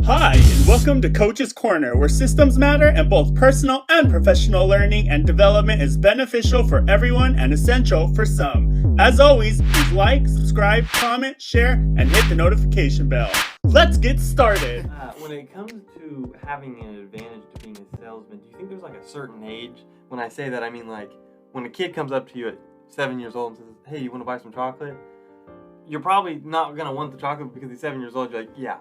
Hi, and welcome to Coach's Corner, where systems matter and both personal and professional learning and development is beneficial for everyone and essential for some. As always, please like, subscribe, comment, share, and hit the notification bell. Let's get started. When it comes to having an advantage to being a salesman, do you think there's like a certain age? When I say that, I mean like when a kid comes up to you at 7 years old and says, "Hey, you want to buy some chocolate?" You're probably not gonna want the chocolate because he's 7 years old. You're like, "Yeah,"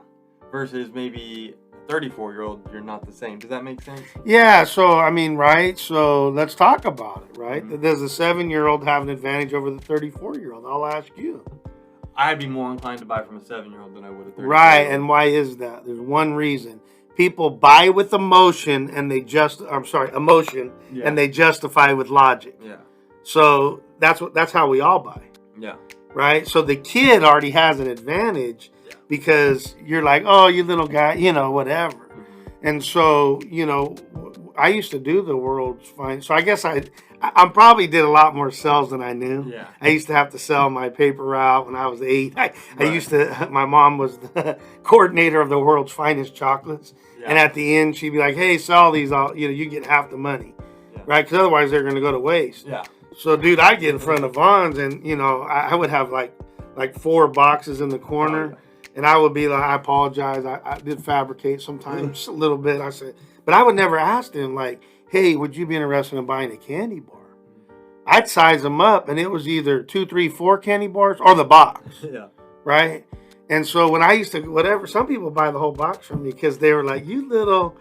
versus maybe a 34-year-old. You're not the same. Does that make sense? Yeah, so I mean, right? So let's talk about it, right? Does a 7-year-old have an advantage over the 34-year-old? I'll ask you. I'd be more inclined to buy from a 7-year-old than I would a 34-year-old. Right, and why is that? There's one reason. People buy with emotion and they Yeah. and they justify with logic. Yeah. So that's how we all buy. Yeah. Right? So the kid already has an advantage because you're like, "Oh, you little guy, whatever." Mm-hmm. And so, I used to do the world's finest. So I guess I probably did a lot more sales than I knew. Yeah. I used to have to sell my paper route when I was 8. I Right. used to, my mom was the coordinator of the world's finest chocolates. Yeah. And at the end, she'd be like, "Hey, sell these all, you get half the money." Yeah. Right? Because otherwise they're going to go to waste. Yeah. So, dude, I'd get in front of Vons and, I would have like 4 boxes in the corner. Oh, yeah. And I would be like, "I apologize. I did fabricate sometimes a little bit." I said, but I would never ask them like, "Hey, would you be interested in buying a candy bar?" I'd size them up, and it was either 2, 3, 4 candy bars or the box, Yeah. right? And so when I used to, some people buy the whole box from me because they were like, "You little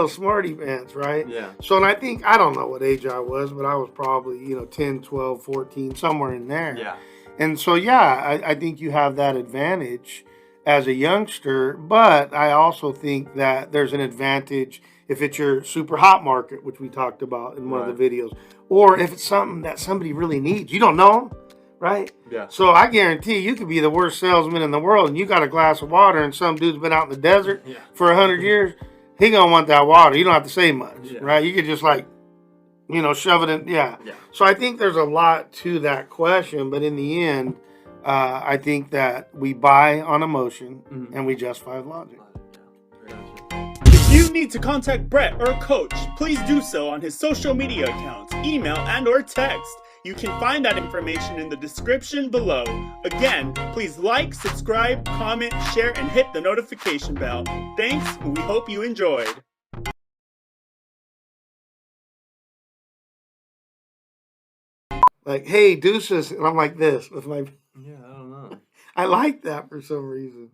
smarty pants," right? Yeah. So, and I don't know what age I was, but I was probably, 10, 12, 14, somewhere in there. Yeah. And so, yeah, I think you have that advantage as a youngster, but I also think that there's an advantage if it's your super hot market, which we talked about in one of the videos, or if it's something that somebody really needs. You don't know them, right? Yeah. So I guarantee you could be the worst salesman in the world, and you got a glass of water, and some dude's been out in the desert for 100 years. He gonna want that water. You don't have to say much, right? You could just shove it in. Yeah. So I think there's a lot to that question, but in the end, I think that we buy on emotion and we justify with logic. If you need to contact Brett or Coach, please do so on his social media accounts, email, and or text. You can find that information in the description below. Again, please like, subscribe, comment, share, and hit the notification bell. Thanks, and we hope you enjoyed. Like, "Hey, deuces," and I'm like this with my. Yeah, I don't know. I like that for some reason.